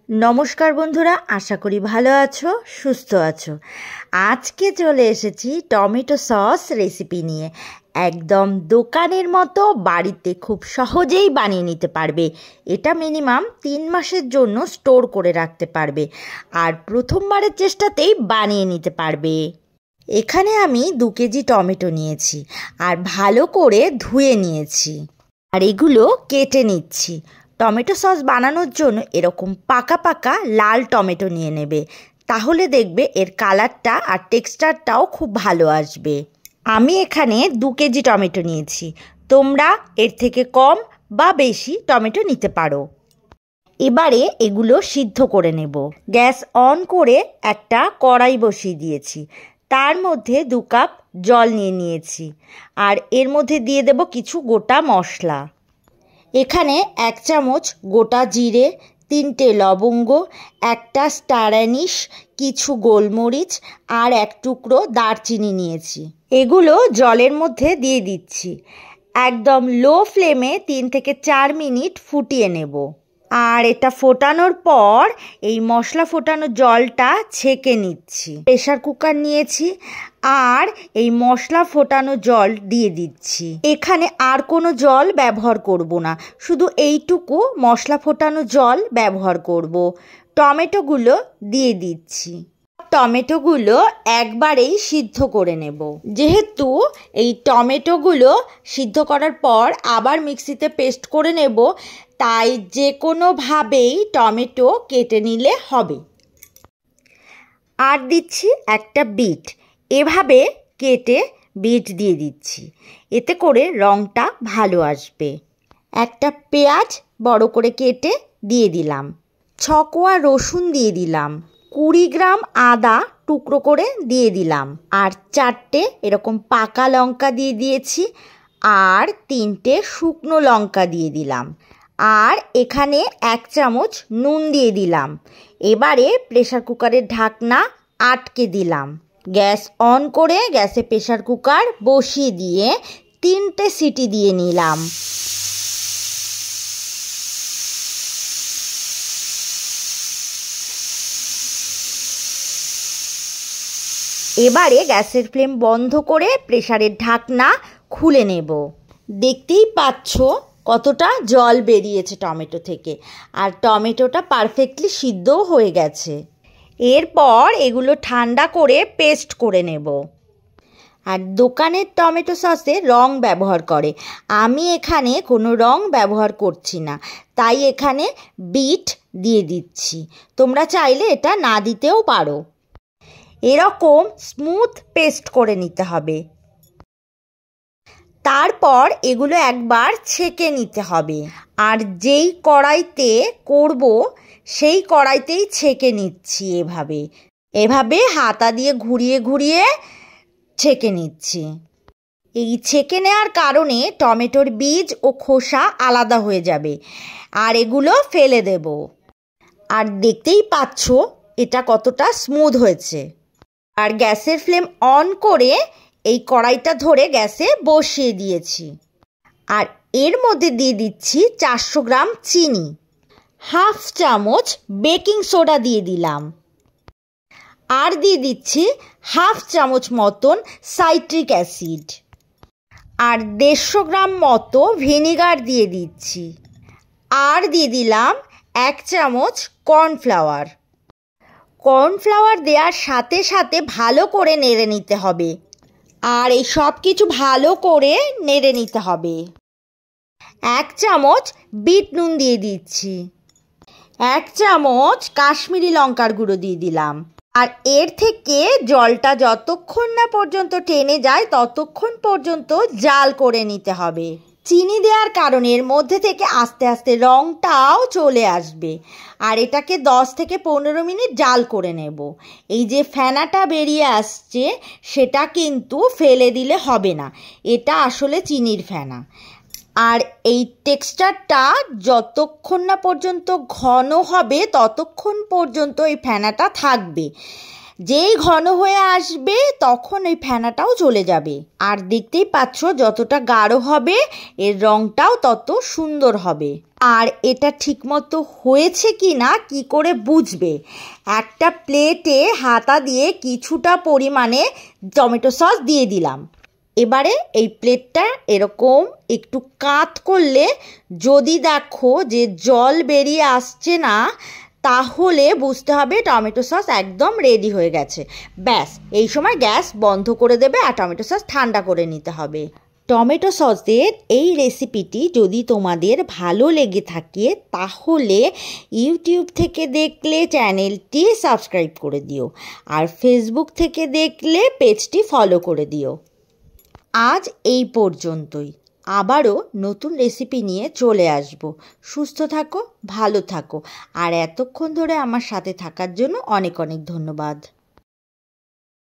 নমস্কার বন্ধুরা, আশা করি ভালো আছো, সুস্থ আছো। আজকে চলে এসেছি টমেটো সস রেসিপি নিয়ে। একদম দোকানের মতো বাড়িতে খুব সহজেই বানিয়ে নিতে পারবে। এটা মিনিমাম 3 মাসের জন্য স্টোর করে রাখতে পারবে, আর প্রথমবারের চেষ্টাতেই বানিয়ে নিতে পারবে। এখানে আমি 2 কেজি টমেটো নিয়েছি আর ভালো করে ধুয়ে নিয়েছি, আর এগুলো কেটে নিচ্ছি। টমেটো সস বানানোর জন্য এরকম পাকা পাকা লাল টমেটো নিয়ে নেবে, তাহলে দেখবে এর কালারটা আর টেক্সচারটাও খুব ভালো আসবে। আমি এখানে 2 কেজি টমেটো নিয়েছি, তোমরা এর থেকে কম বা বেশি টমেটো নিতে পারো। এবারে এগুলো সিদ্ধ করে নেব। গ্যাস অন করে একটা কড়াই বসিয়ে দিয়েছি, তার মধ্যে 2 কাপ জল নিয়েছি, আর এর মধ্যে দিয়ে দেব কিছু গোটা মশলা। এখানে 1 চামচ গোটা জিরে, 3টে লবঙ্গ, একটা স্টার অ্যানিশ, কিছু গোলমরিচ আর 1 টুকরো দারচিনি নিয়েছি। এগুলো জলের মধ্যে দিয়ে দিচ্ছি। একদম লো ফ্লেমে 3 থেকে 4 মিনিট ফুটিয়ে নেব। আর এটা ফোটানোর পর এই মশলা ফোটানো জলটা ছেঁকে নিচ্ছি। প্রেসার কুকার নিয়েছি আর এই মশলা ফোটানো জল দিয়ে দিচ্ছি। এখানে আর কোনো জল ব্যবহার করব না, শুধু এইটুকু মশলা ফোটানো জল ব্যবহার করব। টমেটোগুলো দিয়ে দিচ্ছি। টমেটোগুলো একবারেই সিদ্ধ করে নেব। যেহেতু এই টমেটোগুলো সিদ্ধ করার পর আবার মিক্সিতে পেস্ট করে নেব, তাই যে কোনোভাবেই টমেটো কেটে নিলে হবে। আর দিচ্ছি একটা বিট, এভাবে কেটে বিট দিয়ে দিচ্ছি, এতে করে রঙটা ভালো আসবে। একটা পেঁয়াজ বড় করে কেটে দিয়ে দিলাম। 6 কোয়া রসুন দিয়ে দিলাম। 20 গ্রাম আদা টুকরো করে দিয়ে দিলাম। আর 4টে এরকম পাকা লঙ্কা দিয়ে দিয়েছি, আর 3টে শুকনো লঙ্কা দিয়ে দিলাম। আর এখানে 1 চামচ নুন দিয়ে দিলাম। এবারে প্রেসার কুকারের ঢাকনা আটকে দিলাম। গ্যাস অন করে গ্যাসে প্রেসার কুকার বসিয়ে দিয়ে 3টে সিটি দিয়ে নিলাম। এবারে গ্যাসের ফ্লেম বন্ধ করে প্রেসারের ঢাকনা খুলে নেব। দেখতেই পাচ্ছ কতটা জল বেরিয়েছে টমেটো থেকে, আর টমেটোটা পারফেক্টলি সিদ্ধও হয়ে গেছে। এরপর এগুলো ঠান্ডা করে পেস্ট করে নেব। আর দোকানের টমেটো সসে রং ব্যবহার করে, আমি এখানে কোনো রং ব্যবহার করছি না, তাই এখানে বিট দিয়ে দিচ্ছি। তোমরা চাইলে এটা না দিতেও পারো। এরকম স্মুথ পেস্ট করে নিতে হবে। তারপর এগুলো একবার ছেঁকে নিতে হবে, আর যেই কড়াইতে করব সেই কড়াইতেই ছেঁকে নিচ্ছি। এভাবে হাতা দিয়ে ঘুরিয়ে ঘুরিয়ে ছেঁকে নিচ্ছি। এই ছেঁকে নেওয়ার কারণে টমেটোর বীজ ও খোসা আলাদা হয়ে যাবে, আর এগুলো ফেলে দেব। আর দেখতেই পাচ্ছ এটা কতটা স্মুথ হয়েছে। আর গ্যাসের ফ্লেম অন করে এই কড়াইটা ধরে গ্যাসে বসিয়ে দিয়েছি। আর এর মধ্যে দিয়ে দিচ্ছি 400 গ্রাম চিনি, 1/2 চামচ বেকিং সোডা দিয়ে দিলাম, আর দিয়ে দিচ্ছি 1/2 চামচ মতন সাইট্রিক অ্যাসিড, আর 150 গ্রাম মতো ভিনিগার দিয়ে দিচ্ছি, আর দিয়ে দিলাম 1 চামচ কর্নফ্লাওয়ার। কর্নফ্লাওয়ার দেওয়ার সাথে সাথে ভালো করে নেড়ে নিতে হবে, আর এই সব কিছু ভালো করে নেড়ে নিতে হবে। 1 চামচ বিট নুন দিয়ে দিচ্ছি, 1 চামচ কাশ্মীরি লঙ্কার গুঁড়ো দিয়ে দিলাম। আর এর থেকে জলটা যতক্ষণ না পর্যন্ত টেনে যায় ততক্ষণ পর্যন্ত জাল করে নিতে হবে। চিনি দেওয়ার কারণে এর মধ্যে থেকে আস্তে আস্তে রঙটাও চলে আসবে। আর এটাকে 10 থেকে 15 মিনিট জাল করে নেব। এই যে ফেনাটা বেরিয়ে আসছে সেটা কিন্তু ফেলে দিলে হবে না, এটা আসলে চিনির ফেনা। আর এই টেক্সচারটা যতক্ষণ না পর্যন্ত ঘন হবে ততক্ষণ পর্যন্ত এই ফেনাটা থাকবে। যেই ঘন হয়ে আসবে তখন এই ফেনাটাও চলে যাবে। আর দেখতেই পাচ্ছ যতটা গাঢ় হবে এর রঙটাও তত সুন্দর হবে। আর এটা ঠিকমতো হয়েছে কি না কি করে বুঝবে? একটা প্লেটে হাতা দিয়ে কিছুটা পরিমাণে টমেটো সস দিয়ে দিলাম। এবারে এই প্লেটটা এরকম একটু কাত করলে যদি দেখো যে জল বেরিয়ে আসছে না, তাহলে বুঝতে হবে টমেটো সস একদম রেডি হয়ে গেছে। ব্যাস, এই সময় গ্যাস বন্ধ করে দেবে আর টমেটো সস ঠান্ডা করে নিতে হবে। টমেটো সসের এই রেসিপিটি যদি তোমাদের ভালো লেগে থাকে তাহলে ইউটিউব থেকে দেখলে চ্যানেলটি সাবস্ক্রাইব করে দিও, আর ফেসবুক থেকে দেখলে পেজটি ফলো করে দিও। আজ এই পর্যন্তই, আবারও নতুন রেসিপি নিয়ে চলে আসব। সুস্থ থাকো, ভালো থাকো, আর এতক্ষণ ধরে আমার সাথে থাকার জন্য অনেক অনেক ধন্যবাদ।